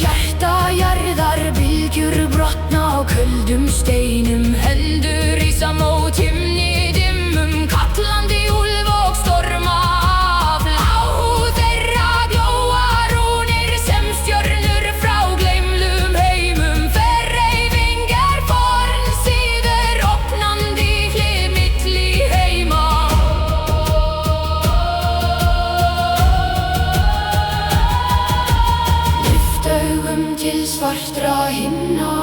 hjarta jarðar, bylgjur brotna á köldum steinum. Hendur rísa mót himni dimmum, kallandi úlf og storma af. Á húð þeirra glóa rúnir sem stjörnur frá gleymlum heimum. Hver hreyfing fornsíður, opnandi hlið milli heima. Lyft augum til svartra himna,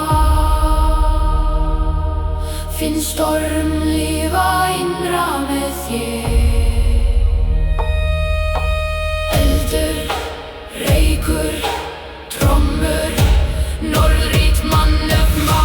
finn storm lifa innra með þér. Eldur, reykur, trommur, norðrít mannöfn á.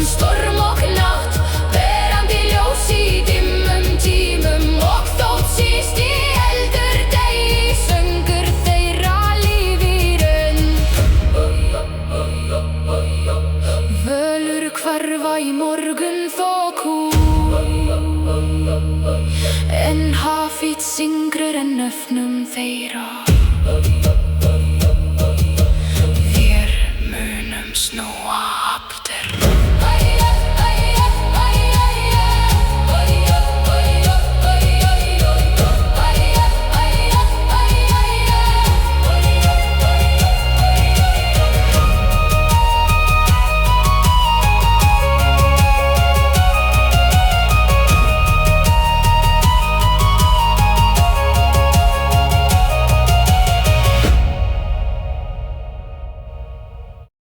Storm og nátt, verandi ljós í dimmum tímum. Og þótt síst í eldur degi, söngur þeirra lífir enn. Völur hverfa í morgunþoku, en hafið syngur en nöfnum þeirra. Vér munum snúa aftur.